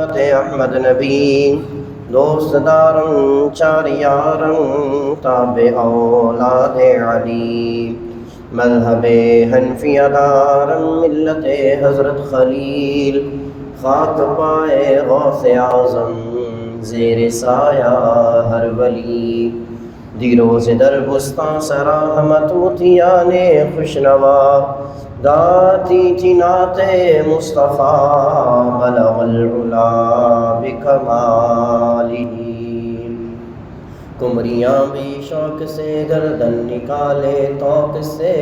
احمد نبی دوست دارم چار یارم تابع اولاد علی مذہب حنفیہ دارم ملت حضرت خلیل خاک پائے غوث اعظم زیر سایہ ہر ولی دیروز در بستان سراحمت متیان خوشنوا داتی تھی نعت مصطفیٰ بلغ العلا بکمالہ کمریاں بھی شوق سے گردن نکالے توق سے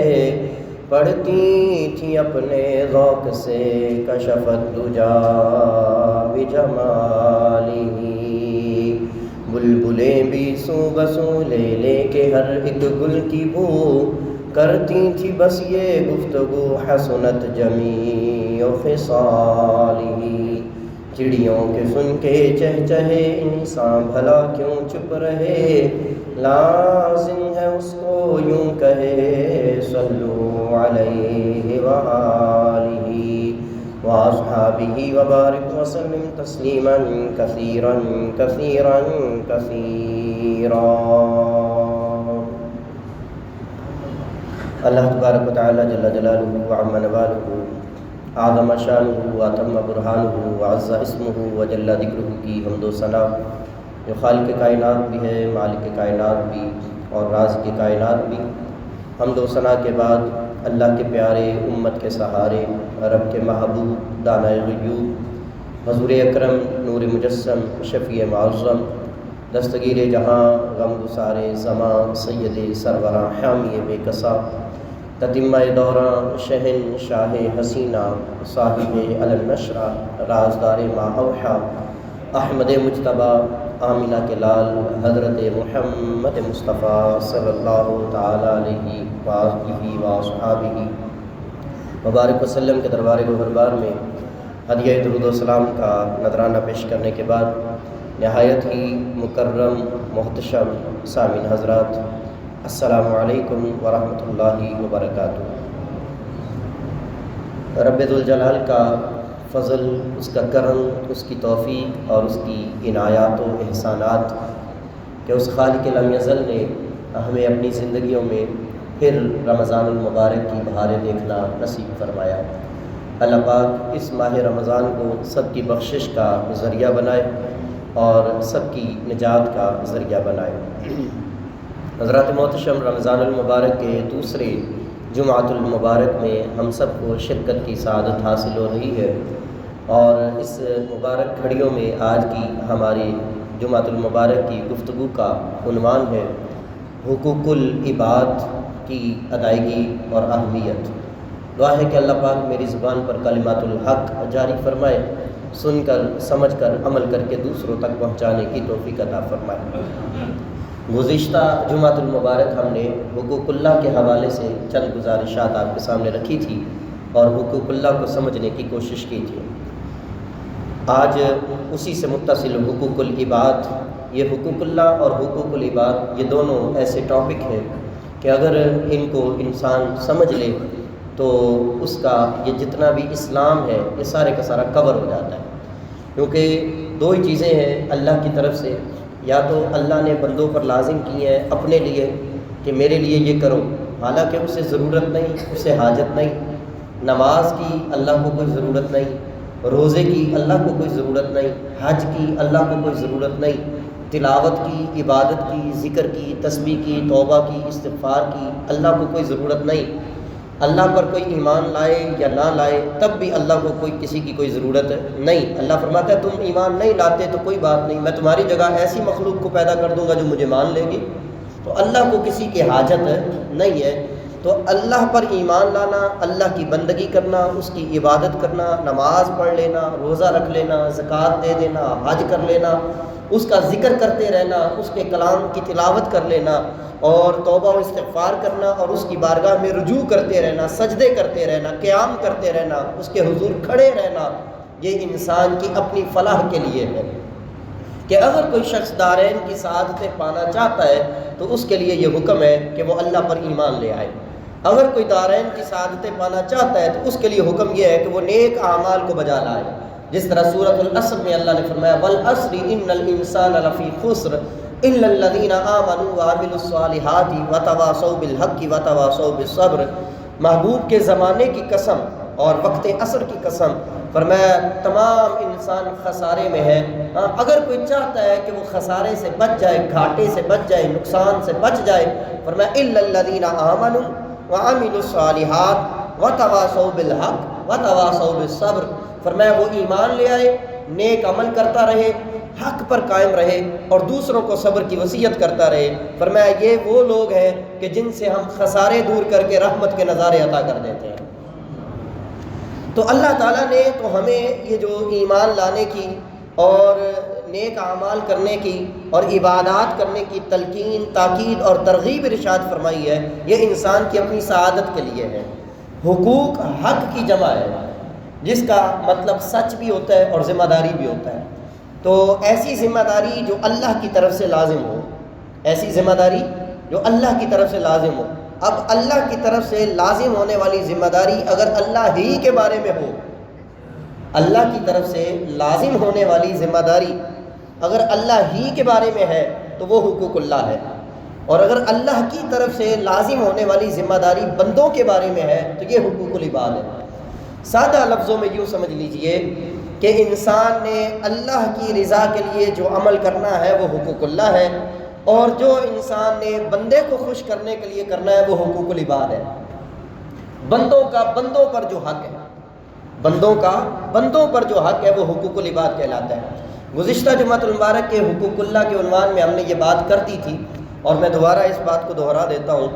پڑھتی تھی اپنے ذوق سے کشفت دجا بجمالہ بلبلیں بھی سو بسو لے لے کے ہر ایک گل کی بو کرتی تھی بس یہ گفتگو حسنت جمیع خصالہ چڑیوں کے سن کے چہچہے انسان بھلا کیوں چپ رہے لازم ہے اس کو یوں کہے صلو علیہ وآلہ واصحابہ وبارک وسلم تسلیما کثیرا کثیرا کثیرا۔ اللہ تبارک و تعالی جل جلالہ وعم نوالہ اعظم شانہ واتم برہانہ وعز اسمہ وجل ذکرہ کی حمد و ثنا جو خالق کائنات بھی ہے، مالک کائنات بھی اور رازق کائنات بھی۔ حمد و ثنا کے بعد اللہ کے پیارے، امت کے سہارے، رب کے محبوب، دانۂ غیوب، حضور اکرم نور مجسم، شفیع معظم، دستگیر جہاں، غم گسار زماں، سید سروراں، حامی بے کسا، تتمہ دوراں، شہن شاہ حسینہ، صاحب علم نشرہ، رازدار ما اوحیٰ، احمد مجتبیٰ، آمنہ کے لال، حضرت محمد مصطفیٰ صلی اللہ تعالیٰ علیہ وآلہ وصحبہ وبارک وسلم کے دربار گوہربار میں ہدیہ درود و سلام کا نذرانہ پیش کرنے کے بعد نہایت ہی مکرم محتشم سامعین حضرات، السلام علیکم ورحمۃ اللہ وبرکاتہ۔ رب ذوالجلال کا فضل، اس کا کرم، اس کی توفیق اور اس کی عنایات و احسانات کہ اس خالق لم یزل نے ہمیں اپنی زندگیوں میں پھر رمضان المبارک کی بہاریں دیکھنا نصیب فرمایا۔ اللہ پاک اس ماہ رمضان کو سب کی بخشش کا ذریعہ بنائے اور سب کی نجات کا ذریعہ بنائے۔ حضرات محتشم، رمضان المبارک کے دوسرے جمعۃ المبارک میں ہم سب کو شرکت کی سعادت حاصل ہو رہی ہے، اور اس مبارک گھڑیوں میں آج کی ہماری جمعۃ المبارک کی گفتگو کا عنوان ہے حقوق العباد کی ادائیگی اور اہمیت۔ دعا ہے کہ اللہ پاک میری زبان پر کلمات الحق جاری فرمائے، سن کر سمجھ کر عمل کر کے دوسروں تک پہنچانے کی توفیق عطا فرمائے۔ گزشتہ جمعۃ المبارک ہم نے حقوق اللہ کے حوالے سے چند گزارشات آپ کے سامنے رکھی تھی اور حقوق اللہ کو سمجھنے کی کوشش کی تھی۔ آج اسی سے متصل حقوق العباد، یہ حقوق اللہ اور حقوق العباد یہ دونوں ایسے ٹاپک ہیں کہ اگر ان کو انسان سمجھ لے تو اس کا یہ جتنا بھی اسلام ہے یہ سارے کا سارا کور ہو جاتا ہے، کیونکہ دو ہی چیزیں ہیں اللہ کی طرف سے، یا تو اللہ نے بندوں پر لازم کی ہیں اپنے لیے کہ میرے لیے یہ کرو، حالانکہ اسے ضرورت نہیں، اسے حاجت نہیں۔ نماز کی اللہ کو کوئی ضرورت نہیں، روزے کی اللہ کو کوئی ضرورت نہیں، حج کی اللہ کو کوئی ضرورت نہیں، تلاوت کی، عبادت کی، ذکر کی، تسبیح کی، توبہ کی، استغفار کی اللہ کو کوئی ضرورت نہیں۔ اللہ پر کوئی ایمان لائے یا نہ لائے تب بھی اللہ کو کسی کی کوئی ضرورت نہیں۔ اللہ فرماتا ہے تم ایمان نہیں لاتے تو کوئی بات نہیں، میں تمہاری جگہ ایسی مخلوق کو پیدا کر دوں گا جو مجھے مان لے گی۔ تو اللہ کو کسی کی حاجت نہیں ہے، تو اللہ پر ایمان لانا، اللہ کی بندگی کرنا، اس کی عبادت کرنا، نماز پڑھ لینا، روزہ رکھ لینا، زکوٰۃ دے دینا، حج کر لینا، اس کا ذکر کرتے رہنا، اس کے کلام کی تلاوت کر لینا اور توبہ و استغفار کرنا اور اس کی بارگاہ میں رجوع کرتے رہنا، سجدے کرتے رہنا، قیام کرتے رہنا، اس کے حضور کھڑے رہنا، یہ انسان کی اپنی فلاح کے لیے ہے۔ کہ اگر کوئی شخص دارین کی سعادتیں پانا چاہتا ہے تو اس کے لیے یہ حکم ہے کہ وہ اللہ پر ایمان لے آئے۔ اگر کوئی دارین کی سعادتیں پانا چاہتا ہے تو اس کے لیے حکم یہ ہے کہ وہ نیک اعمال کو بجا لائے۔ جس طرح سورۃ العصر میں اللہ نے فرمایا والعصر ان الانسان لفی خسر الا الذین آمنوا وعملوا الصالحات وتواصوا بالحق وتواصوا بالصبر. محبوب کے زمانے کی قسم اور وقت عصر کی قسم، فرمایا تمام انسان خسارے میں ہے. اگر کوئی چاہتا ہے کہ وہ خسارے سے بچ جائے، گھاٹے سے بچ جائے، نقصان سے بچ جائے، فرمایا الا الذین آمنوا وعملوا الصالحات وتواصوا بالحق وتواصوا بالصبر. فرمایا وہ ایمان لے آئے، نیک عمل کرتا رہے، حق پر قائم رہے اور دوسروں کو صبر کی وصیت کرتا رہے. فرمایا یہ وہ لوگ ہیں کہ جن سے ہم خسارے دور کر کے رحمت کے نظارے عطا کر دیتے ہیں. تو اللہ تعالیٰ نے تو ہمیں یہ جو ایمان لانے کی اور نیک اعمال کرنے کی اور عبادات کرنے کی تلقین، تاکید اور ترغیب ارشاد فرمائی ہے، یہ انسان کی اپنی سعادت کے لیے ہے. حقوق حق کی جمع ہے، جس کا مطلب سچ بھی ہوتا ہے اور ذمہ داری بھی ہوتا ہے. تو ایسی ذمہ داری جو اللہ کی طرف سے لازم ہو، ایسی ذمہ داری جو اللہ کی طرف سے لازم ہو. اب اللہ کی طرف سے لازم ہونے والی ذمہ داری اگر اللہ ہی کے بارے میں ہو، اللہ کی طرف سے لازم ہونے والی ذمہ داری اگر اللہ ہی کے بارے میں ہے تو وہ حقوق اللہ ہے. اور اگر اللہ کی طرف سے لازم ہونے والی ذمہ داری بندوں کے بارے میں ہے تو یہ حقوق العباد ہے. سادہ لفظوں میں یوں سمجھ لیجئے کہ انسان نے اللہ کی رضا کے لیے جو عمل کرنا ہے وہ حقوق اللہ ہے، اور جو انسان نے بندے کو خوش کرنے کے لیے کرنا ہے وہ حقوق العباد ہے. بندوں کا بندوں پر جو حق ہے، بندوں کا بندوں پر جو حق ہے وہ حقوق العباد کہلاتا ہے. گزشتہ جمعۃ المبارک کے حقوق اللہ کے عنوان میں ہم نے یہ بات کر دی تھی، اور میں دوبارہ اس بات کو دہرا دیتا ہوں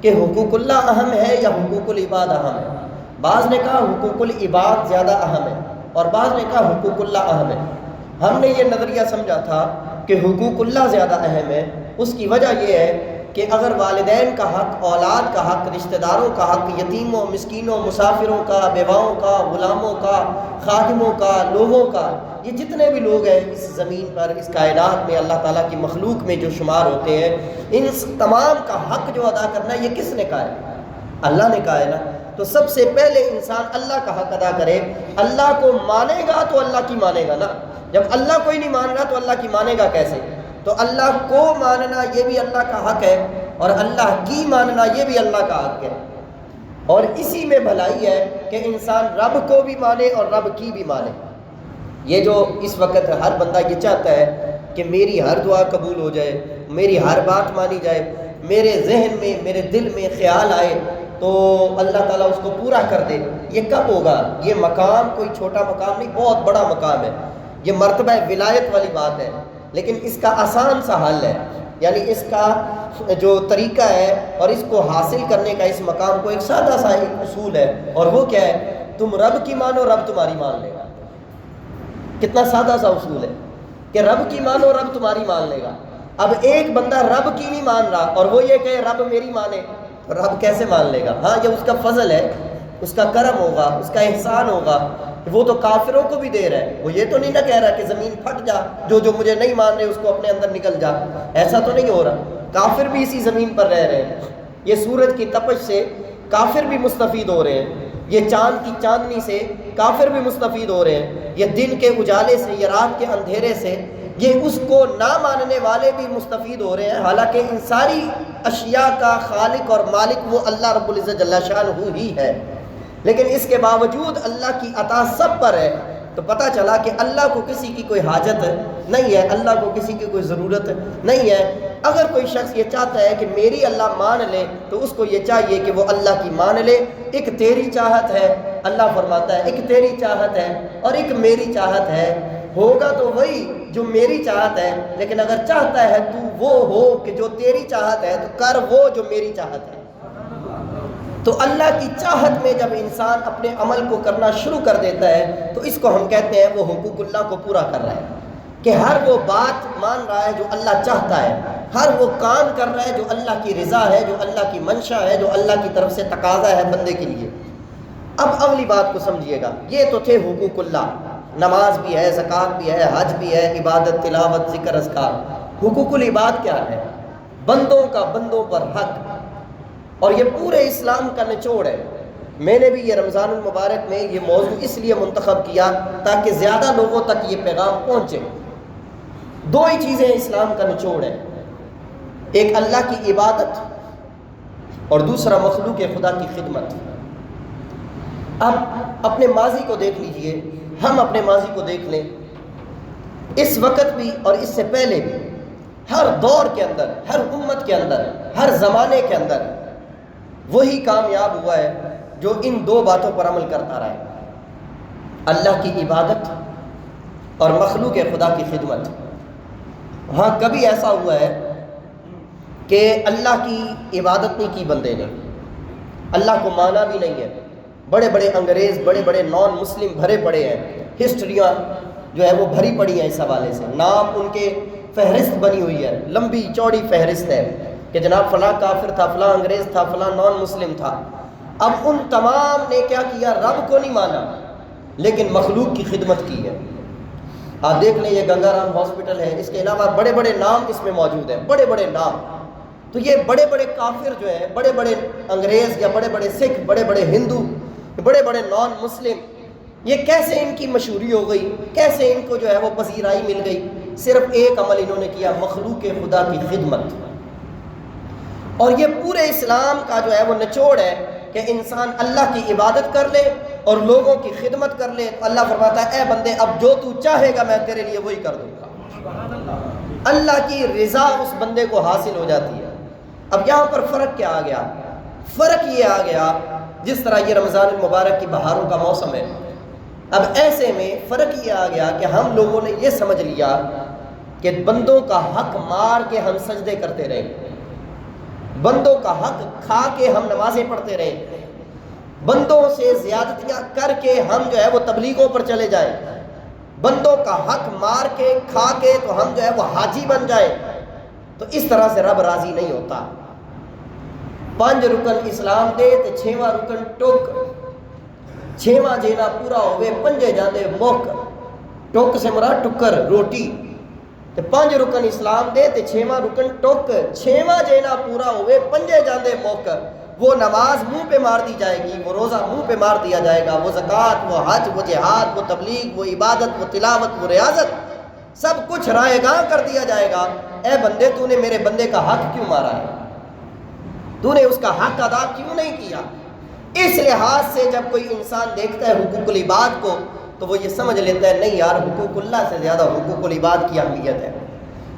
کہ حقوق اللہ اہم ہے یا حقوق العباد اہم ہے. بعض نے کہا حقوق العباد زیادہ اہم ہے اور بعض نے کہا حقوق اللہ اہم ہے. ہم نے یہ نظریہ سمجھا تھا کہ حقوق اللہ زیادہ اہم ہے. اس کی وجہ یہ ہے کہ اگر والدین کا حق، اولاد کا حق، رشتہ داروں کا حق، یتیموں، مسکینوں، مسافروں کا، بیواؤں کا، غلاموں کا، خادموں کا، لوگوں کا، یہ جتنے بھی لوگ ہیں اس زمین پر، اس کائنات میں، اللہ تعالیٰ کی مخلوق میں جو شمار ہوتے ہیں، ان تمام کا حق جو ادا کرنا ہے یہ کس نے کہا ہے؟ اللہ نے کہا ہے نا. تو سب سے پہلے انسان اللہ کا حق ادا کرے. اللہ کو مانے گا تو اللہ کی مانے گا نا. جب اللہ کوئی نہیں مان رہا تو اللہ کی مانے گا کیسے؟ تو اللہ کو ماننا یہ بھی اللہ کا حق ہے اور اللہ کی ماننا یہ بھی اللہ کا حق ہے. اور اسی میں بھلائی ہے کہ انسان رب کو بھی مانے اور رب کی بھی مانے. یہ جو اس وقت ہر بندہ یہ چاہتا ہے کہ میری ہر دعا قبول ہو جائے، میری ہر بات مانی جائے، میرے ذہن میں، میرے دل میں خیال آئے تو اللہ تعالیٰ اس کو پورا کر دے. یہ کب ہوگا؟ یہ مقام کوئی چھوٹا مقام نہیں، بہت بڑا مقام ہے. یہ مرتبہ ولایت والی بات ہے، لیکن اس کا آسان سا حل ہے. یعنی اس کا جو طریقہ ہے اور اس کو حاصل کرنے کا، اس مقام کو ایک سادہ سا ایک اصول ہے، اور وہ کیا ہے؟ تم رب کی مانو، رب تمہاری مان لے گا. کتنا سادہ سا اصول ہے کہ رب کی مانو، رب تمہاری مان لے گا. اب ایک بندہ رب کی نہیں مان رہا اور وہ یہ کہ رب میری مانے، رب کیسے مان لے گا؟ ہاں یہ اس کا فضل ہے، اس کا کرم ہوگا، اس کا احسان ہوگا. وہ تو کافروں کو بھی دے رہا ہے. وہ یہ تو نہیں نہ کہہ رہا کہ زمین پھٹ جا، جو مجھے نہیں مان رہے اس کو اپنے اندر نکل جا. ایسا تو نہیں ہو رہا. کافر بھی اسی زمین پر رہ رہے ہیں. یہ سورج کی تپش سے کافر بھی مستفید ہو رہے ہیں، یہ چاند کی چاندنی سے کافر بھی مستفید ہو رہے ہیں، یہ دن کے اجالے سے، یہ رات کے اندھیرے سے یہ اس کو نہ ماننے والے بھی مستفید ہو رہے ہیں. حالانکہ ان ساری اشیاء کا خالق اور مالک وہ اللہ رب العزت جل شانہ ہی ہے، لیکن اس کے باوجود اللہ کی عطا سب پر ہے. تو پتہ چلا کہ اللہ کو کسی کی کوئی حاجت نہیں ہے، اللہ کو کسی کی کوئی ضرورت نہیں ہے. اگر کوئی شخص یہ چاہتا ہے کہ میری اللہ مان لے تو اس کو یہ چاہیے کہ وہ اللہ کی مان لے. ایک تیری چاہت ہے، اللہ فرماتا ہے ایک تیری چاہت ہے اور ایک میری چاہت ہے. ہوگا تو وہی جو میری چاہت ہے، لیکن اگر چاہتا ہے تو وہ ہو کہ جو تیری چاہت ہے تو کر وہ جو میری چاہت ہے. تو اللہ کی چاہت میں جب انسان اپنے عمل کو کرنا شروع کر دیتا ہے تو اس کو ہم کہتے ہیں وہ حقوق اللہ کو پورا کر رہا ہے، کہ ہر وہ بات مان رہا ہے جو اللہ چاہتا ہے، ہر وہ کام کر رہا ہے جو اللہ کی رضا ہے، جو اللہ کی منشا ہے، جو اللہ کی طرف سے تقاضا ہے بندے کے لیے. اب اگلی بات کو سمجھیے گا. یہ تو تھے حقوق اللہ. نماز بھی ہے، زکوٰۃ بھی ہے، حج بھی ہے، عبادت، تلاوت، ذکر، اذکار. حقوق العباد کیا ہے؟ بندوں کا بندوں پر حق. اور یہ پورے اسلام کا نچوڑ ہے. میں نے بھی یہ رمضان المبارک میں یہ موضوع اس لیے منتخب کیا تاکہ زیادہ لوگوں تک یہ پیغام پہنچے۔ دو ہی چیزیں اسلام کا نچوڑ ہے، ایک اللہ کی عبادت اور دوسرا مخلوق خدا کی خدمت۔ اب اپنے ماضی کو دیکھ لیجئے، ہم اپنے ماضی کو دیکھ لیں، اس وقت بھی اور اس سے پہلے بھی ہر دور کے اندر، ہر امت کے اندر، ہر زمانے کے اندر وہی کامیاب ہوا ہے جو ان دو باتوں پر عمل کرتا رہا ہے، اللہ کی عبادت اور مخلوق خدا کی خدمت۔ ہاں کبھی ایسا ہوا ہے کہ اللہ کی عبادت نہیں کی بندے نے، اللہ کو مانا بھی نہیں ہے، بڑے بڑے انگریز، بڑے بڑے نان مسلم بھرے پڑے ہیں، ہسٹریاں جو ہے وہ بھری پڑی ہیں اس حوالے سے، نام ان کے فہرست بنی ہوئی ہے، لمبی چوڑی فہرست ہے کہ جناب فلاں کافر تھا، فلاں انگریز تھا، فلاں نان مسلم تھا۔ اب ان تمام نے کیا کیا؟ رب کو نہیں مانا لیکن مخلوق کی خدمت کی ہے۔ آپ دیکھ لیں، یہ گنگا رام ہاسپٹل ہے، اس کے علاوہ بڑے بڑے نام اس میں موجود ہیں، بڑے بڑے نام۔ تو یہ بڑے بڑے کافر جو ہیں، بڑے بڑے انگریز یا بڑے بڑے سکھ، بڑے بڑے ہندو، بڑے بڑے نان مسلم، یہ کیسے ان کی مشہوری ہو گئی، کیسے ان کو جو ہے وہ پذیرائی مل گئی؟ صرف ایک عمل انہوں نے کیا، مخلوق خدا کی خدمت۔ اور یہ پورے اسلام کا جو ہے وہ نچوڑ ہے کہ انسان اللہ کی عبادت کر لے اور لوگوں کی خدمت کر لے۔ تو اللہ فرماتا ہے، اے بندے اب جو تو چاہے گا میں تیرے لیے وہی کر دوں گا۔ اللہ کی رضا اس بندے کو حاصل ہو جاتی ہے۔ اب یہاں پر فرق کیا آ گیا؟ فرق یہ آ گیا، جس طرح یہ رمضان المبارک کی بہاروں کا موسم ہے، اب ایسے میں فرق یہ آ گیا کہ ہم لوگوں نے یہ سمجھ لیا کہ بندوں کا حق مار کے ہم سجدے کرتے رہے، بندوں کا حق کھا کے ہم نمازیں پڑھتے رہے، بندوں سے زیادتیاں کر کے ہم جو ہے وہ تبلیغوں پر چلے جائیں، بندوں کا حق مار کے کھا کے تو ہم جو ہے وہ حاجی بن جائیں۔ تو اس طرح سے رب راضی نہیں ہوتا۔ 5 رکن اسلام دے تے 6واں رکن ٹوک، 6واں جینا پورا ہوئے 5 جاندے موک، ٹوک سے مراد ٹکر روٹی، تے 5 رکن اسلام دے تے 6واں رکن ٹوک، 6واں جینا پورا ہوئے 5 جاندے موک۔ وہ نماز منہ پہ مار دی جائے گی، وہ روزہ منہ پہ مار دیا جائے گا، وہ زکوٰۃ، وہ حج، وہ جہاد، وہ تبلیغ، وہ عبادت، وہ تلاوت، وہ ریاضت، سب کچھ رائے گاں کر دیا جائے گا۔ اے بندے، تو نے میرے بندے کا حق کیوں مارا ہے؟ تو نے اس کا حق ادا کیوں نہیں کیا؟ اس لحاظ سے جب کوئی انسان دیکھتا ہے حقوق العباد کو تو وہ یہ سمجھ لیتا ہے نہیں یار، حقوق اللہ سے زیادہ حقوق العباد کی اہمیت ہے۔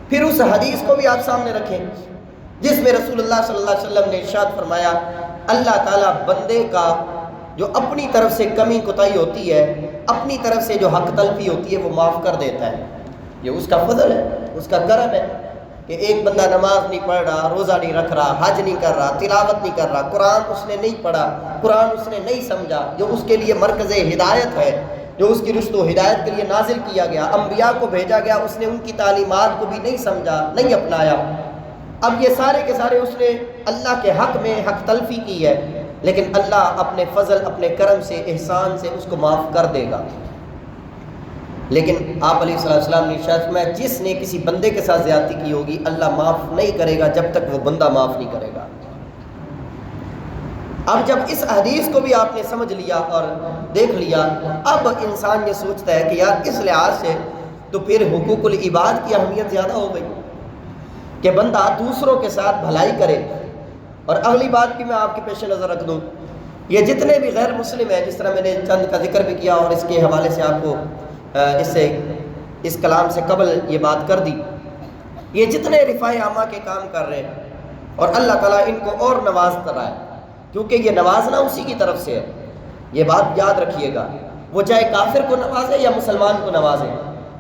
پھر اس حدیث کو بھی آپ سامنے رکھیں جس میں رسول اللہ صلی اللہ علیہ وسلم نے ارشاد فرمایا، اللہ تعالیٰ بندے کا جو اپنی طرف سے کمی کوتاہی ہوتی ہے، اپنی طرف سے جو حق تلفی ہوتی ہے، وہ معاف کر دیتا ہے۔ یہ اس کا فضل ہے، اس کا کرم ہے کہ ایک بندہ نماز نہیں پڑھ رہا، روزہ نہیں رکھ رہا، حج نہیں کر رہا، تلاوت نہیں کر رہا، قرآن اس نے نہیں پڑھا، قرآن اس نے نہیں سمجھا، جو اس کے لیے مرکز ہدایت ہے، جو اس کی رشد و ہدایت کے لیے نازل کیا گیا، انبیاء کو بھیجا گیا، اس نے ان کی تعلیمات کو بھی نہیں سمجھا، نہیں اپنایا۔ اب یہ سارے کے سارے اس نے اللہ کے حق میں حق تلفی کی ہے، لیکن اللہ اپنے فضل، اپنے کرم سے، احسان سے اس کو معاف کر دے گا۔ لیکن آپ علیہ السلام نے ارشاد فرمایا، جس نے کسی بندے کے ساتھ زیادتی کی ہوگی اللہ معاف نہیں کرے گا جب تک وہ بندہ معاف نہیں کرے گا۔ اب جب اس حدیث کو بھی آپ نے سمجھ لیا اور دیکھ لیا، اب انسان یہ سوچتا ہے کہ یار اس لحاظ سے تو پھر حقوق العباد کی اہمیت زیادہ ہو گئی کہ بندہ دوسروں کے ساتھ بھلائی کرے۔ اور اگلی بات بھی میں آپ کے پیش نظر رکھ دوں، یہ جتنے بھی غیر مسلم ہیں، جس طرح میں نے چند کا ذکر بھی کیا اور اس کے حوالے سے آپ کو اس کلام سے قبل یہ بات کر دی، یہ جتنے رفاع عامہ کے کام کر رہے ہیں اور اللہ تعالیٰ ان کو اور نوازتا رہا ہے، کیونکہ یہ نوازنا اسی کی طرف سے ہے۔ یہ بات یاد رکھیے گا، وہ چاہے کافر کو نوازے یا مسلمان کو نوازے۔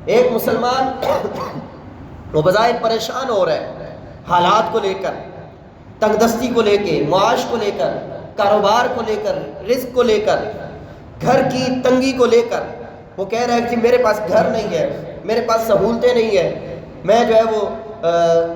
ایک مسلمان وہ بظاہر پریشان ہو رہا ہے حالات کو لے کر، تنگ دستی کو لے کے، معاش کو لے کر، کاروبار کو لے کر، رزق کو لے کر، گھر کی تنگی کو لے کر، وہ کہہ رہا ہے کہ میرے پاس گھر نہیں ہے، میرے پاس سہولتیں نہیں ہیں، میں جو ہے وہ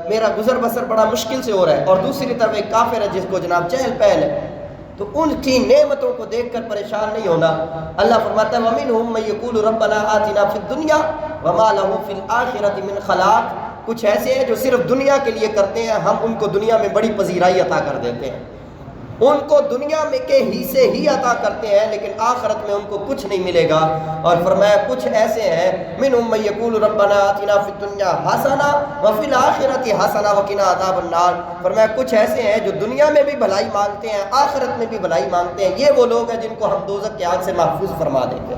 میرا گزر بسر بڑا مشکل سے ہو رہا ہے، اور دوسری طرف ایک کافر ہے جس کو جناب چہل پہل ہے، تو ان کی نعمتوں کو دیکھ کر پریشان نہیں ہونا۔ اللہ فرماتا ہے وَمِنْهُمْ مَن يَقُولُ رَبَّنَا آتِنَا فِي الدُّنْيَا وَمَا لَهُ فِي الْآخِرَةِ مِنْ خَلَاقٍ۔ کچھ ایسے ہیں جو صرف دنیا کے لیے کرتے ہیں، ہم ان کو دنیا میں بڑی پذیرائی عطا کر دیتے ہیں۔ ان کو دنیا میں کے حصے ہی عطا کرتے ہیں لیکن آخرت میں ان کو کچھ نہیں ملے گا۔ اور فرمایا کچھ ایسے ہیں منہم من یقول ربنا آتنا فی الدنیا حسنہ وفی الآخرۃ حسنہ وقنا عذاب النار۔ فرمایا کچھ ایسے ہیں جو دنیا میں بھی بھلائی مانگتے ہیں، آخرت میں بھی بھلائی مانگتے ہیں، یہ وہ لوگ ہیں جن کو ہم دوزخ کی آگ سے محفوظ فرما دیں گے۔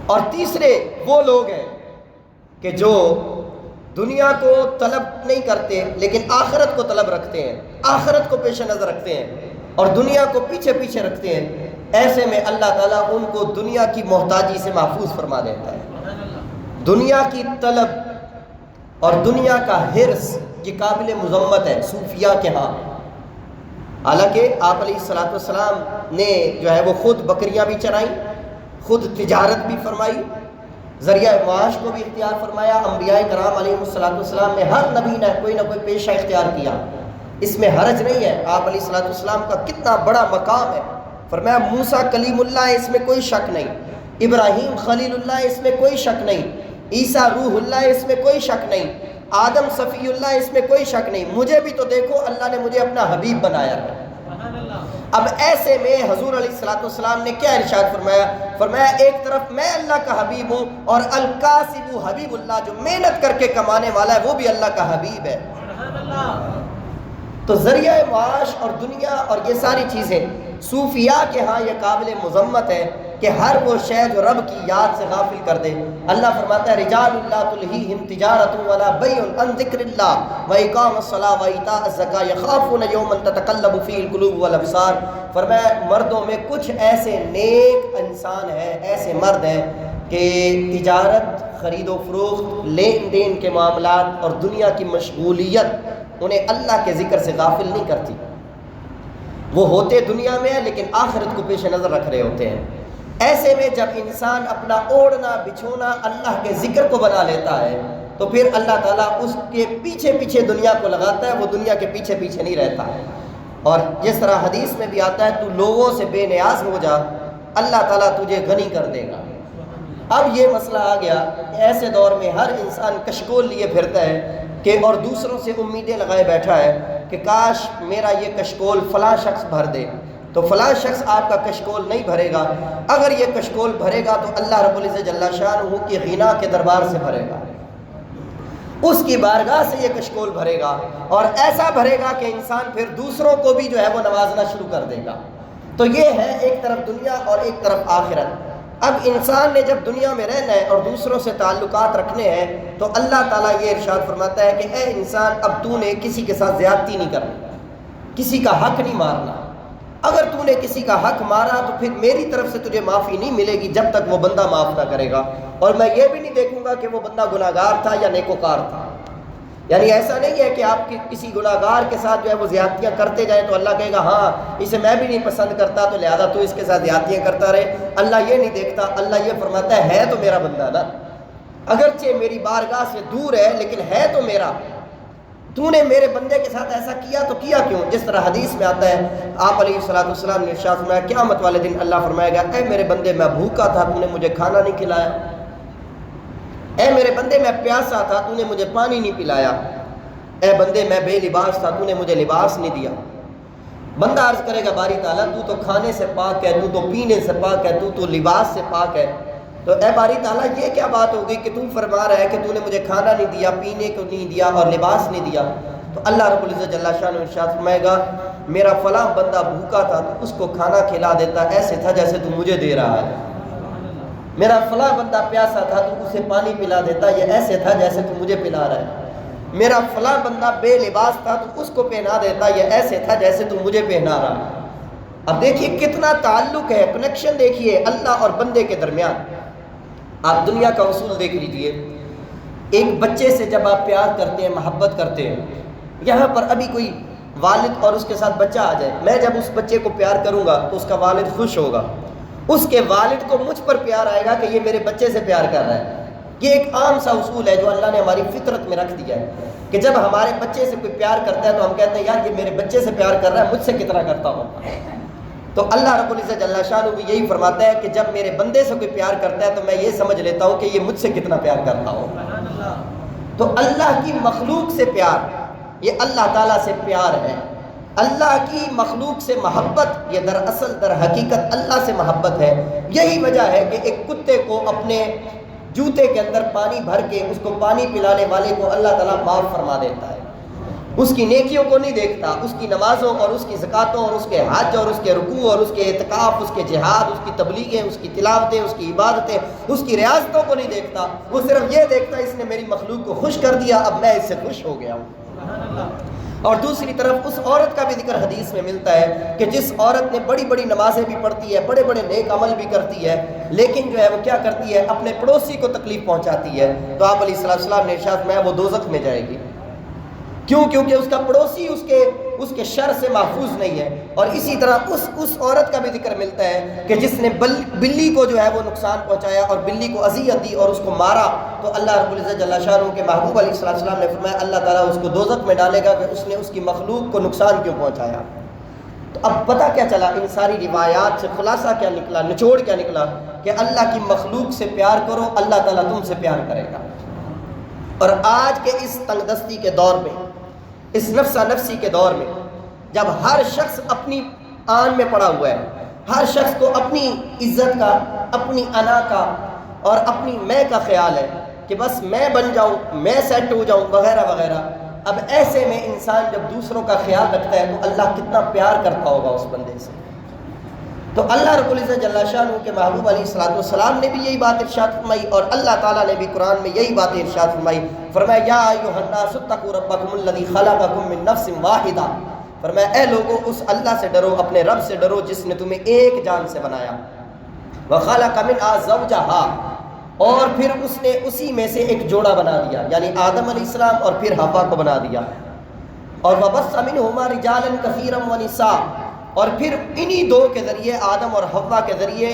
اور تیسرے وہ لوگ ہیں کہ جو دنیا کو طلب نہیں کرتے لیکن آخرت کو طلب رکھتے ہیں، آخرت کو پیش نظر رکھتے ہیں اور دنیا کو پیچھے پیچھے رکھتے ہیں۔ ایسے میں اللہ تعالیٰ ان کو دنیا کی محتاجی سے محفوظ فرما دیتا ہے۔ دنیا کی طلب اور دنیا کا حرص یہ قابل مذمت ہے صوفیاء کے ہاں۔ حالانکہ آپ علیہ الصلوۃ والسلام نے جو ہے وہ خود بکریاں بھی چرائیں، خود تجارت بھی فرمائی، ذریعہ معاش کو بھی اختیار فرمایا۔ انبیاء کرام علیہ الصلوۃ والسلام نے ہر نبی نے کوئی نہ کوئی پیشہ اختیار کیا، اس میں حرج نہیں ہے۔ آپ علیہ الصلوۃ والسلام کا کتنا بڑا مقام ہے۔ فرمایا موسیٰ کلیم اللہ ہے، اس میں کوئی شک نہیں، ابراہیم خلیل اللہ ہے، اس میں کوئی شک نہیں، عیسیٰ روح اللہ ہے، اس میں کوئی شک نہیں، آدم صفی اللہ ہے، اس میں کوئی شک نہیں، مجھے بھی تو دیکھو اللہ نے مجھے اپنا حبیب بنایا ہے۔ اب ایسے میں حضور علیہ الصلوۃ والسلام نے کیا ارشاد فرمایا؟ فرمایا ایک طرف میں اللہ کا حبیب ہوں اور الکاسب حبیب اللہ، جو محنت کر کے کمانے والا ہے وہ بھی اللہ کا حبیب ہے۔ تو ذریعہ معاش اور دنیا اور یہ ساری چیزیں صوفیاء کے ہاں یہ قابل مذمت ہے کہ ہر وہ شے جو رب کی یاد سے غافل کر دے۔ اللہ فرماتا ہے رجال لا تلہیہم تجارۃ ولا بیع عن ذکر اللہ واقام الصلاۃ وایتاء الزکاۃ یخافون یوما تتقلب فیہ القلوب والابصار۔ فرمایا مردوں میں کچھ ایسے نیک انسان ہیں، ایسے مرد ہیں کہ تجارت، خرید و فروخت، لین دین کے معاملات اور دنیا کی مشغولیت انہیں اللہ کے ذکر سے غافل نہیں کرتی۔ وہ ہوتے دنیا میں ہیں لیکن آخرت کو پیش نظر رکھ رہے ہوتے ہیں۔ ایسے میں جب انسان اپنا اوڑھنا بچھونا اللہ کے ذکر کو بنا لیتا ہے تو پھر اللہ تعالیٰ اس کے پیچھے پیچھے دنیا کو لگاتا ہے، وہ دنیا کے پیچھے پیچھے نہیں رہتا۔ اور جس طرح حدیث میں بھی آتا ہے تو لوگوں سے بے نیاز ہو جا، اللہ تعالیٰ تجھے غنی کر دے گا۔ اب یہ مسئلہ آ گیا، ایسے دور میں ہر انسان کشکول لیے پھرتا ہے کہ اور دوسروں سے امیدیں لگائے بیٹھا ہے کہ کاش میرا یہ کشکول فلاں شخص بھر دے، تو فلاں شخص آپ کا کشکول نہیں بھرے گا۔ اگر یہ کشکول بھرے گا تو اللہ رب العزت جل شانہ کی غنا کے دربار سے بھرے گا، اس کی بارگاہ سے یہ کشکول بھرے گا، اور ایسا بھرے گا کہ انسان پھر دوسروں کو بھی جو ہے وہ نوازنا شروع کر دے گا۔ تو یہ ہے ایک طرف دنیا اور ایک طرف آخرت۔ اب انسان نے جب دنیا میں رہنا ہے اور دوسروں سے تعلقات رکھنے ہیں تو اللہ تعالیٰ یہ ارشاد فرماتا ہے کہ اے انسان اب تو نے کسی کے ساتھ زیادتی نہیں کرنی، کسی کا حق نہیں مارنا۔ اگر تو نے کسی کا حق مارا تو پھر میری طرف سے تجھے معافی نہیں ملے گی جب تک وہ بندہ معاف نہ کرے گا، اور میں یہ بھی نہیں دیکھوں گا کہ وہ بندہ گناہگار تھا یا نیکوکار تھا۔ یعنی ایسا نہیں ہے کہ آپ کسی گناہگار کے ساتھ جو ہے وہ زیادتیاں کرتے جائیں تو اللہ کہے گا ہاں اسے میں بھی نہیں پسند کرتا تو لہذا تو اس کے ساتھ زیادتیاں کرتا رہے۔ اللہ یہ نہیں دیکھتا، اللہ یہ فرماتا ہے تو میرا بندہ نا، اگرچہ میری بارگاہ سے دور ہے لیکن ہے تو میرا، تو نے میرے بندے کے ساتھ ایسا کیا تو کیا کیوں؟ جس طرح حدیث میں آتا ہے آپ علیہ الصلوۃ والسلام نے ارشاد فرمایا قیامت والے دن اللہ فرمائے گا اے میرے بندے میں بھوکا تھا تو نے مجھے کھانا نہیں کھلایا، اے میرے بندے میں پیاسا تھا تو نے مجھے پانی نہیں پلایا، اے بندے میں بے لباس تھا تو نے مجھے لباس نہیں دیا۔ بندہ عرض کرے گا باری تعالیٰ تو کھانے سے پاک ہے، تو پینے سے پاک ہے، تو لباس سے پاک ہے، تو اے باری تعالیٰ یہ کیا بات ہوگی کہ تم فرما رہا ہے کہ تو نے مجھے کھانا نہیں دیا، پینے کو نہیں دیا اور لباس نہیں دیا؟ تو اللہ رب العزت جل شانہ ارشاد فرمائے گا میرا فلاں بندہ بھوکا تھا تو اس کو کھانا کھلا دیتا ایسے تھا جیسے تو مجھے دے رہا ہے، میرا فلاں بندہ پیاسا تھا تو اسے پانی پلا دیتا یہ ایسے تھا جیسے تو مجھے پلا رہا ہے، میرا فلاں بندہ بے لباس تھا تو اس کو پہنا دیتا یہ ایسے تھا جیسے تو مجھے پہنا رہا ہے۔ اب دیکھیے کتنا تعلق ہے، کنیکشن دیکھیے اللہ اور بندے کے درمیان۔ آپ دنیا کا اصول دیکھ لیجئے، ایک بچے سے جب آپ پیار کرتے ہیں، محبت کرتے ہیں، یہاں پر ابھی کوئی والد اور اس کے ساتھ بچہ آ جائے، میں جب اس بچے کو پیار کروں گا تو اس کا والد خوش ہوگا، اس کے والد کو مجھ پر پیار آئے گا کہ یہ میرے بچے سے پیار کر رہا ہے۔ یہ ایک عام سا اصول ہے جو اللہ نے ہماری فطرت میں رکھ دیا ہے کہ جب ہمارے بچے سے کوئی پیار کرتا ہے تو ہم کہتے ہیں یار یہ میرے بچے سے پیار کر رہا ہے، مجھ سے کتنا کرتا ہوں۔ تو اللہ رب العزت جل شانہ بھی یہی فرماتا ہے کہ جب میرے بندے سے کوئی پیار کرتا ہے تو میں یہ سمجھ لیتا ہوں کہ یہ مجھ سے کتنا پیار کرتا ہوں۔ تو اللہ کی مخلوق سے پیار یہ اللہ تعالیٰ سے پیار ہے۔ اللہ کی مخلوق سے محبت یہ دراصل در حقیقت اللہ سے محبت ہے۔ یہی وجہ ہے کہ ایک کتے کو اپنے جوتے کے اندر پانی بھر کے اس کو پانی پلانے والے کو اللہ تعالیٰ معاف فرما دیتا ہے، اس کی نیکیوں کو نہیں دیکھتا، اس کی نمازوں اور اس کی زکاتوں اور اس کے حج اور اس کے رکوع اور اس کے اعتکاف، اس کے جہاد، اس کی تبلیغیں، اس کی تلاوتیں، اس کی عبادتیں، اس کی ریاضتوں کو نہیں دیکھتا، وہ صرف یہ دیکھتا اس نے میری مخلوق کو خوش کر دیا، اب میں اس سے خوش ہو گیا ہوں۔ اور دوسری طرف اس عورت کا بھی ذکر حدیث میں ملتا ہے کہ جس عورت نے بڑی بڑی نمازیں بھی پڑھتی ہے، بڑے بڑے نیک عمل بھی کرتی ہے، لیکن جو ہے وہ کیا کرتی ہے، اپنے پڑوسی کو تکلیف پہنچاتی ہے، تو آپ علیہ السلام نے ارشاد فرمایا وہ دوزخ میں جائے گی۔ کیوں؟ کیونکہ اس کا پڑوسی اس کے شر سے محفوظ نہیں ہے۔ اور اسی طرح اس عورت کا بھی ذکر ملتا ہے کہ جس نے بلی کو جو ہے وہ نقصان پہنچایا اور بلی کو اذیت دی اور اس کو مارا، تو اللہ رب العزت جل شانہ کے محبوب علیہ السلام نے فرمایا اللہ تعالیٰ اس کو دوزخ میں ڈالے گا کہ اس نے اس کی مخلوق کو نقصان کیوں پہنچایا۔ تو اب پتہ کیا چلا ان ساری روایات سے، خلاصہ کیا نکلا، نچوڑ کیا نکلا کہ اللہ کی مخلوق سے پیار کرو، اللہ تعالیٰ تم سے پیار کرے گا۔ اور آج کے اس تنگ دستی کے دور میں، اس نفسا نفسی کے دور میں، جب ہر شخص اپنی آن میں پڑا ہوا ہے، ہر شخص کو اپنی عزت کا، اپنی انا کا اور اپنی میں کا خیال ہے کہ بس میں بن جاؤں، میں سیٹ ہو جاؤں وغیرہ وغیرہ، اب ایسے میں انسان جب دوسروں کا خیال رکھتا ہے تو اللہ کتنا پیار کرتا ہوگا اس بندے سے۔ تو اللہ رب العزت جل شانہ کے محبوب علیہ السلام نے بھی یہی بات ارشاد فرمائی اور اللہ تعالیٰ نے بھی قرآن میں یہی بات ارشاد فرمائی۔ فرمایا یا ایھا الناس اتقوا ربکم الذی خلقکم من نفس واحدہ، فرمایا اے لوگو اس اللہ سے ڈرو، اپنے رب سے ڈرو جس نے تمہیں ایک جان سے بنایا، وخلق منھا زوجھا، اور پھر اس نے اسی میں سے ایک جوڑا بنا دیا، یعنی آدم علیہ السلام اور پھر حوا کو بنا دیا، اور وبث منھما رجالا کثیرا ونساء، اور پھر انہی دو کے ذریعے، آدم اور حوا کے ذریعے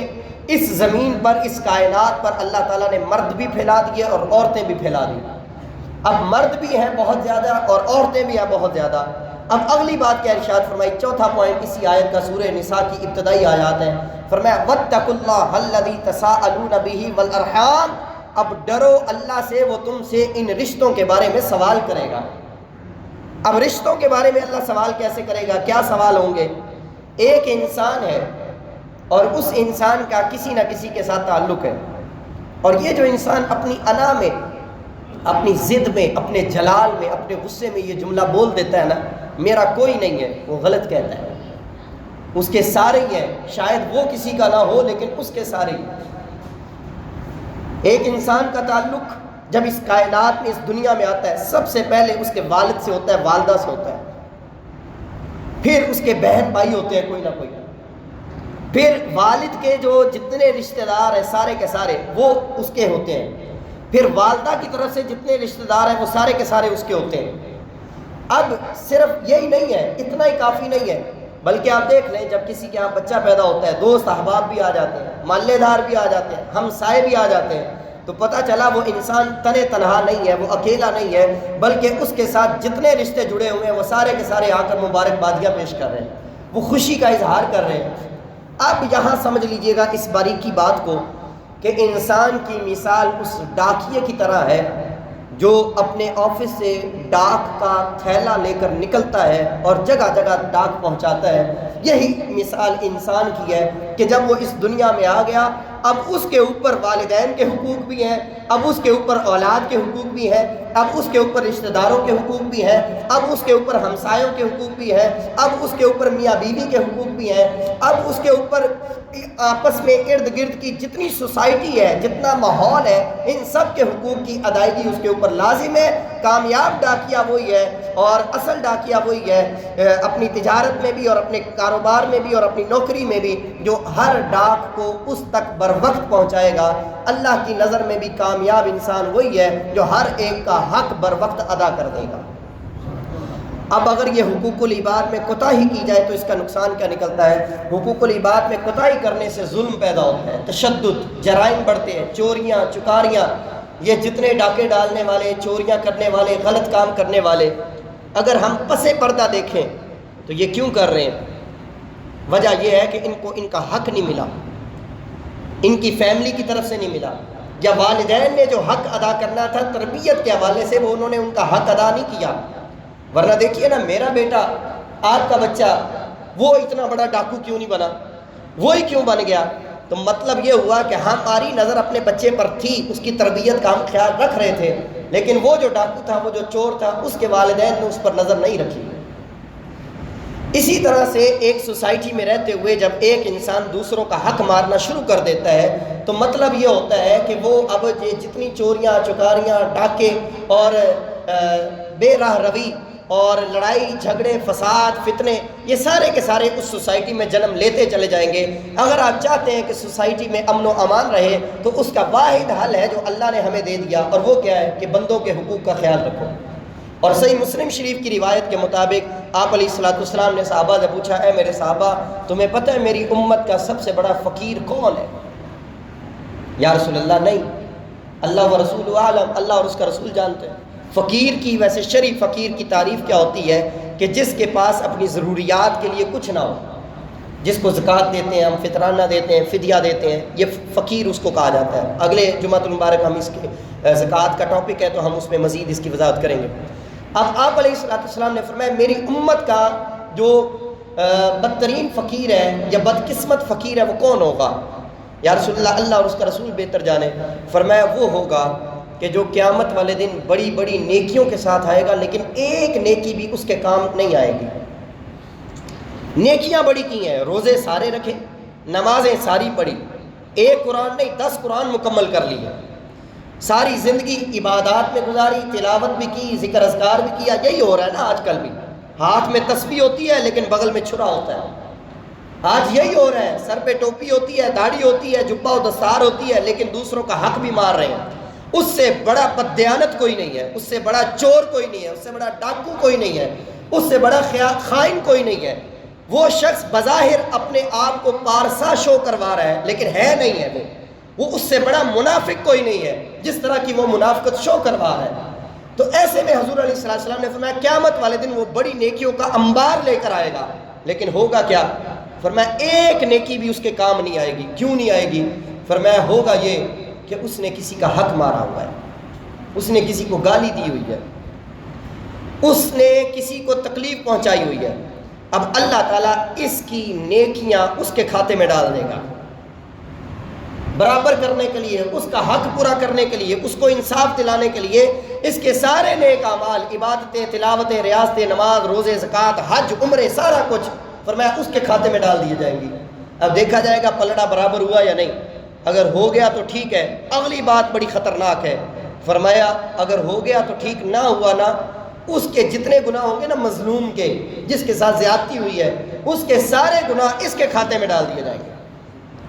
اس زمین پر، اس کائنات پر اللہ تعالیٰ نے مرد بھی پھیلا دیے اور عورتیں بھی پھیلا دی۔ اب مرد بھی ہیں بہت زیادہ اور عورتیں بھی ہیں بہت زیادہ۔ اب اگلی بات کیا ارشاد فرمائی، چوتھا پوائنٹ اسی آیت کا، سورہ نساء کی ابتدائی آیات ہیں، فرمایا واتقوا اللہ الذی تساءلون بہ والارحام، اب ڈرو اللہ سے، وہ تم سے ان رشتوں کے بارے میں سوال کرے گا۔ اب رشتوں کے بارے میں اللہ سوال کیسے کرے گا، کیا سوال ہوں گے؟ ایک انسان ہے اور اس انسان کا کسی نہ کسی کے ساتھ تعلق ہے، اور یہ جو انسان اپنی انا میں، اپنی ضد میں، اپنے جلال میں، اپنے غصے میں یہ جملہ بول دیتا ہے نا، میرا کوئی نہیں ہے، وہ غلط کہتا ہے، اس کے سارے ہی ہیں، شاید وہ کسی کا نہ ہو لیکن اس کے سارے ہی۔ ایک انسان کا تعلق جب اس کائنات میں، اس دنیا میں آتا ہے، سب سے پہلے اس کے والد سے ہوتا ہے، والدہ سے ہوتا ہے، پھر اس کے بہن بھائی ہوتے ہیں کوئی نہ کوئی، پھر والد کے جو جتنے رشتہ دار ہیں سارے کے سارے وہ اس کے ہوتے ہیں، پھر والدہ کی طرف سے جتنے رشتہ دار ہیں وہ سارے کے سارے اس کے ہوتے ہیں۔ اب صرف یہی نہیں ہے، اتنا ہی کافی نہیں ہے، بلکہ آپ دیکھ لیں جب کسی کے یہاں بچہ پیدا ہوتا ہے، دوست احباب بھی آ جاتے ہیں، محلے دار بھی آ جاتے ہیں، ہمسائے بھی آ جاتے ہیں، تو پتہ چلا وہ انسان تنے تنہا نہیں ہے، وہ اکیلا نہیں ہے، بلکہ اس کے ساتھ جتنے رشتے جڑے ہوئے ہیں وہ سارے کے سارے آ کر مبارکبادیاں پیش کر رہے ہیں، وہ خوشی کا اظہار کر رہے ہیں۔ اب یہاں سمجھ لیجئے گا اس باریکی بات کو کہ انسان کی مثال اس ڈاکیے کی طرح ہے جو اپنے آفس سے ڈاک کا تھیلا لے کر نکلتا ہے اور جگہ جگہ ڈاک پہنچاتا ہے۔ یہی مثال انسان کی ہے کہ جب وہ اس دنیا میں آ گیا، اب اس کے اوپر والدین کے حقوق بھی ہیں، اب اس کے اوپر اولاد کے حقوق بھی ہیں، اب اس کے اوپر رشتہ داروں کے حقوق بھی ہیں، اب اس کے اوپر ہمسایوں کے حقوق بھی ہیں، اب اس کے اوپر میاں بیوی کے حقوق بھی ہیں، اب اس کے اوپر آپس میں ارد گرد کی جتنی سوسائٹی ہے، جتنا ماحول ہے، ان سب کے حقوق کی ادائیگی اس کے اوپر لازم ہے۔ کامیاب ڈاکیہ وہی ہے اور اصل ڈاکیہ وہی ہے، اپنی تجارت میں بھی اور اپنے کاروبار میں بھی اور اپنی نوکری میں بھی، جو ہر ڈاک کو اس تک بر وقت پہنچائے گا۔ اللہ کی نظر میں بھی کامیاب انسان وہی ہے جو ہر ایک کا حق بر وقت ادا کر دے گا۔ اب اگر یہ حقوق العباد میں کوتاہی کی جائے تو اس کا نقصان کیا نکلتا ہے؟ حقوق العباد میں کوتاہی کرنے سے ظلم پیدا ہوتا ہے، تشدد، جرائم بڑھتے ہیں، چوریاں، چکاریاں، یہ جتنے ڈاکے ڈالنے والے، چوریاں کرنے والے، غلط کام کرنے والے، اگر ہم پس پردہ دیکھیں تو یہ کیوں کر رہے ہیں؟ وجہ یہ ہے کہ ان کو ان کا حق نہیں ملا، ان کی فیملی کی طرف سے نہیں ملا، یا والدین نے جو حق ادا کرنا تھا تربیت کے حوالے سے وہ انہوں نے ان کا حق ادا نہیں کیا۔ ورنہ دیکھیے نا، میرا بیٹا آج کا بچہ وہ اتنا بڑا ڈاکو کیوں نہیں بنا، وہی کیوں بن گیا؟ تو مطلب یہ ہوا کہ ہماری نظر اپنے بچے پر تھی، اس کی تربیت کا ہم خیال رکھ رہے تھے، لیکن وہ جو ڈاکو تھا، وہ جو چور تھا، اس کے والدین نے اس پر نظر نہیں رکھی۔ اسی طرح سے ایک سوسائٹی میں رہتے ہوئے جب ایک انسان دوسروں کا حق مارنا شروع کر دیتا ہے تو مطلب یہ ہوتا ہے کہ وہ اب جتنی چوریاں چکاریاں ڈاکے اور بے راہ روی اور لڑائی جھگڑے فساد فتنے یہ سارے کے سارے اس سوسائٹی میں جنم لیتے چلے جائیں گے۔ اگر آپ چاہتے ہیں کہ سوسائٹی میں امن و امان رہے تو اس کا واحد حل ہے جو اللہ نے ہمیں دے دیا، اور وہ کیا ہے کہ بندوں کے حقوق کا خیال رکھو۔ اور صحیح مسلم شریف کی روایت کے مطابق آپ علیہ الصلوۃ والسلام نے صحابہ سے پوچھا، اے میرے صحابہ تمہیں پتہ ہے میری امت کا سب سے بڑا فقیر کون ہے؟ یا رسول اللہ نہیں، اللہ و رسول عالم، اللہ اور اس کا رسول جانتے ہیں۔ فقیر کی ویسے شرعی فقیر کی تعریف کیا ہوتی ہے کہ جس کے پاس اپنی ضروریات کے لیے کچھ نہ ہو، جس کو زکوٰۃ دیتے ہیں ہم، فطرانہ دیتے ہیں، فدیہ دیتے ہیں، یہ فقیر اس کو کہا جاتا ہے۔ اگلے جمعۃ المبارک ہم اس کے زکوٰۃ کا ٹاپک ہے تو ہم اس میں مزید اس کی وضاحت کریں گے۔ اب آپ علیہ السلام نے فرمایا میری امت کا جو بدترین فقیر ہے یا بدقسمت فقیر ہے وہ کون ہوگا؟ یا رسول اللہ، اللہ اور اس کا رسول بہتر جانے۔ فرمایا وہ ہوگا کہ جو قیامت والے دن بڑی بڑی نیکیوں کے ساتھ آئے گا لیکن ایک نیکی بھی اس کے کام نہیں آئے گی۔ نیکیاں بڑی کی ہیں، روزے سارے رکھے، نمازیں ساری پڑھی، ایک قرآن نہیں 10 قرآن مکمل کر لیے، ساری زندگی عبادات میں گزاری، تلاوت بھی کی، ذکر اذکار بھی کیا۔ یہی ہو رہا ہے نا آج کل بھی، ہاتھ میں تسبیح ہوتی ہے لیکن بغل میں چھرا ہوتا ہے۔ آج یہی ہو رہا ہے، سر پہ ٹوپی ہوتی ہے، داڑھی ہوتی ہے، جبہ و دستار ہوتی ہے، لیکن دوسروں کا حق بھی مار رہے ہیں۔ اس سے بڑا بددیانت کوئی نہیں ہے، اس سے بڑا چور کوئی نہیں ہے، اس سے بڑا ڈاکو کوئی نہیں ہے، اس سے بڑا خائن کوئی نہیں ہے۔ وہ شخص بظاہر اپنے آپ کو پارسا شو کروا رہا ہے لیکن ہے نہیں ہے وہ اس سے بڑا منافق کوئی نہیں ہے جس طرح کی وہ منافقت شو کروا رہا ہے۔ تو ایسے میں حضور علیہ السلام نے فرمایا قیامت والے دن وہ بڑی نیکیوں کا انبار لے کر آئے گا، لیکن ہوگا کیا؟ فرمایا ایک نیکی بھی اس کے کام نہیں آئے گی۔ کیوں نہیں آئے گی؟ فرمایا ہوگا یہ کہ اس نے کسی کا حق مارا ہوا ہے، اس نے کسی کو گالی دی ہوئی ہے، اس نے کسی کو تکلیف پہنچائی ہوئی ہے۔ اب اللہ تعالیٰ اس کی نیکیاں اس کے کھاتے میں ڈال دے گا، برابر کرنے کے لیے، اس کا حق پورا کرنے کے لیے، اس کو انصاف دلانے کے لیے اس کے سارے نیک اعمال، عبادتیں، تلاوتیں، ریاستیں، نماز، روزے، زکوٰۃ، حج، عمرے، سارا کچھ فرمایا اس کے کھاتے میں ڈال دیے جائیں گی۔ اب دیکھا جائے گا پلڑا برابر ہوا یا نہیں۔ اگر ہو گیا تو ٹھیک ہے، اگلی بات بڑی خطرناک ہے، فرمایا اگر ہو گیا تو ٹھیک، نہ ہوا نا، اس کے جتنے گناہ ہوں گے نا مظلوم کے، جس کے ساتھ زیادتی ہوئی ہے، اس کے سارے گناہ اس کے کھاتے میں ڈال دیے جائیں گے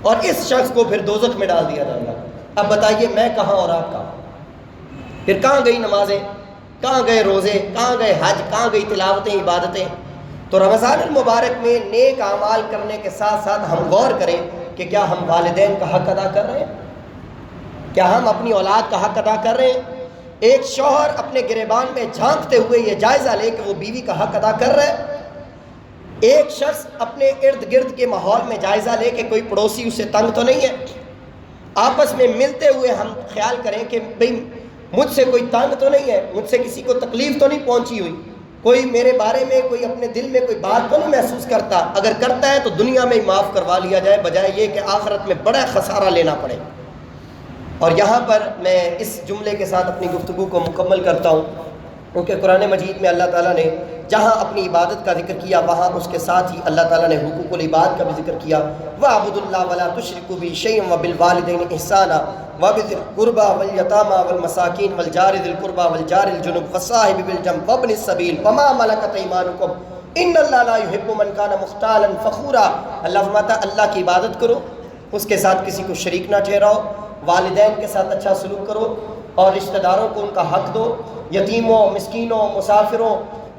اور اس شخص کو پھر دوزخ میں ڈال دیا جائے گا۔ اب بتائیے میں کہاں اور آپ کہاں؟ پھر کہاں گئی نمازیں، کہاں گئے روزے، کہاں گئے حج، کہاں گئی تلاوتیں، عبادتیں؟ تو رمضان المبارک میں نیک اعمال کرنے کے ساتھ ساتھ ہم غور کریں کہ کیا ہم والدین کا حق ادا کر رہے ہیں؟ کیا ہم اپنی اولاد کا حق ادا کر رہے ہیں؟ ایک شوہر اپنے گریبان میں جھانکتے ہوئے یہ جائزہ لے کہ وہ بیوی کا حق ادا کر رہا ہے۔ ایک شخص اپنے ارد گرد کے ماحول میں جائزہ لے کہ کوئی پڑوسی اسے تنگ تو نہیں ہے۔ آپس میں ملتے ہوئے ہم خیال کریں کہ بھئی مجھ سے کوئی تنگ تو نہیں ہے، مجھ سے کسی کو تکلیف تو نہیں پہنچی ہوئی، کوئی میرے بارے میں کوئی اپنے دل میں کوئی بات تو نہیں محسوس کرتا۔ اگر کرتا ہے تو دنیا میں ہی معاف کروا لیا جائے، بجائے یہ کہ آخرت میں بڑا خسارہ لینا پڑے۔ اور یہاں پر میں اس جملے کے ساتھ اپنی گفتگو کو مکمل کرتا ہوں، کیونکہ قرآن مجید میں اللہ تعالیٰ نے جہاں اپنی عبادت کا ذکر کیا وہاں اس کے ساتھ ہی اللہ تعالیٰ نے حقوق العباد کا بھی ذکر کیا۔ وَاعْبُدُوا اللَّهَ وَلَا تُشْرِكُوا بِهِ شَيْئًا وَبِالْوَالِدَيْنِ إِحْسَانًا وَبِذِي الْقُرْبَى وَالْيَتَامَى وَالْمَسَاكِينِ وَالْجَارِ ذِي الْقُرْبَى وَالْجَارِ الْجُنُبِ وَالصَّاحِبِ بِالْجَنبِ وَابْنِ السَّبِيلِ وَمَا مَلَكَتْ أَيْمَانُكُمْ إِنَّ اللَّهَ لَا يُحِبُّ مَنْ كَانَ مُخْتَالًا فَخُورًا۔ اللہ فرماتا ہے اللہ کی عبادت کرو، اس کے ساتھ کسی کو شریک نہ ٹھہراؤ، والدین کے ساتھ اچھا سلوک کرو اور رشتہ داروں کو ان کا حق دو، یتیموں، مسکینوں، مسافروں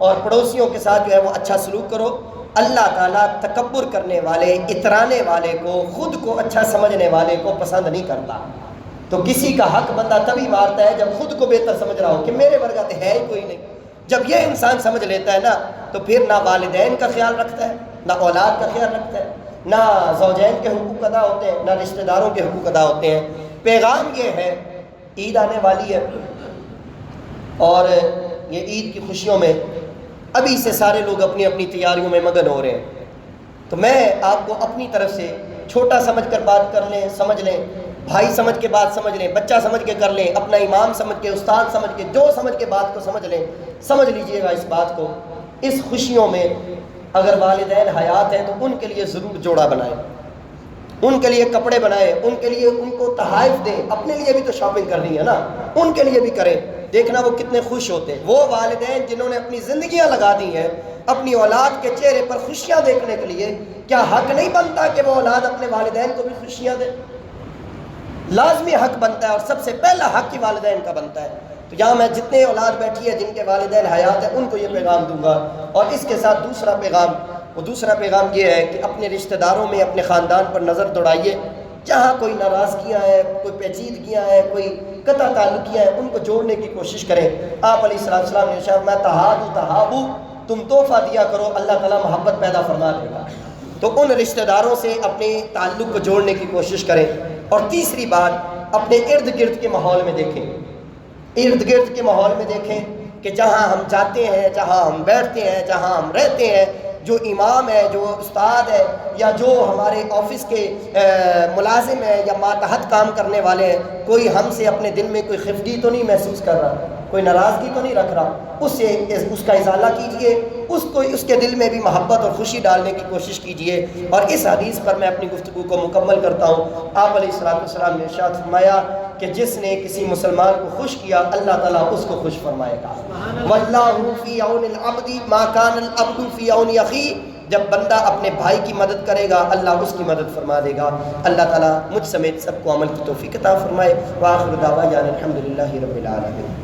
اور پڑوسیوں کے ساتھ جو ہے وہ اچھا سلوک کرو۔ اللہ تعالیٰ تکبر کرنے والے، اترانے والے کو، خود کو اچھا سمجھنے والے کو پسند نہیں کرتا۔ تو کسی کا حق بندہ تبھی مارتا ہے جب خود کو بہتر سمجھ رہا ہو کہ میرے ورگا تو ہے ہی کوئی نہیں۔ جب یہ انسان سمجھ لیتا ہے نا تو پھر نہ والدین کا خیال رکھتا ہے، نہ اولاد کا خیال رکھتا ہے، نہ زوجین کے حقوق ادا ہوتے ہیں، نہ رشتہ داروں کے حقوق ادا ہوتے ہیں۔ پیغام یہ ہے، عید آنے والی ہے اور یہ عید کی خوشیوں میں ابھی سے سارے لوگ اپنی اپنی تیاریوں میں مگن ہو رہے ہیں. تو میں آپ کو اپنی طرف سے چھوٹا سمجھ کر بات کر لیں, سمجھ لیں, بھائی سمجھ کے بات سمجھ لیں, بچہ سمجھ کے کر لیں, اپنا امام سمجھ کے, استاد سمجھ کے, جو سمجھ کے بات کو سمجھ لیں. سمجھ لیجئے گا اس بات کو, اس خوشیوں میں اگر والدین حیات ہیں تو ان کے لیے ضرور جوڑا بنائیں, ان کے لیے کپڑے بنائیں, ان کے لیے ان کو تحائف دیں. اپنے لیے بھی تو شاپنگ کرنی ہے نا, ان کے لیے بھی کریں. دیکھنا وہ کتنے خوش ہوتے ہیں. وہ والدین جنہوں نے اپنی زندگیاں لگا دی ہیں اپنی اولاد کے چہرے پر خوشیاں دیکھنے کے لیے, کیا حق نہیں بنتا کہ وہ اولاد اپنے والدین کو بھی خوشیاں دے؟ لازمی حق بنتا ہے, اور سب سے پہلا حق ہی والدین کا بنتا ہے. تو یہاں میں جتنے اولاد بیٹھی ہے جن کے والدین حیات ہیں ان کو یہ پیغام دوں گا. اور اس کے ساتھ دوسرا پیغام یہ ہے کہ اپنے رشتہ داروں میں, اپنے خاندان پر نظر دوڑائیے. جہاں کوئی ناراضگیاں ہیں, کوئی پیچیدگیاں ہیں, کوئی قطع تعلقیاں ہیں, ان کو جوڑنے کی کوشش کریں. آپ علیہ السلام نے ارشاد میں تہابو, تم تحفہ دیا کرو, اللہ تعالیٰ محبت پیدا فرما دے گا. تو ان رشتہ داروں سے اپنے تعلق کو جوڑنے کی کوشش کریں. اور تیسری بات, اپنے ارد گرد کے ماحول میں دیکھیں, ارد گرد کے ماحول میں دیکھیں کہ جہاں ہم جاتے ہیں, جہاں ہم بیٹھتے ہیں, جہاں ہم رہتے ہیں, جو امام ہے, جو استاد ہے, یا جو ہمارے آفس کے ملازم ہیں یا ماتحت کام کرنے والے ہیں, کوئی ہم سے اپنے دل میں کوئی خفگی تو نہیں محسوس کر رہا, کوئی ناراضگی تو نہیں رکھ رہا, اس کا ازالہ کیجئے, اس کے دل میں بھی محبت اور خوشی ڈالنے کی کوشش کیجئے. اور اس حدیث پر میں اپنی گفتگو کو مکمل کرتا ہوں. آپ علیہ السلام نے ارشاد فرمایا کہ جس نے کسی مسلمان کو خوش کیا اللہ تعالیٰ اس کو خوش فرمائے گا. واللہ فی عون العبد ما کان العبد فی عون اخیہ, جب بندہ اپنے بھائی کی مدد کرے گا اللہ اس کی مدد فرما دے گا. اللہ تعالیٰ مجھ سمیت سب کو عمل کی توفیق عطا فرمائے. وآخر دعوانا الحمدللہ رب العالمین.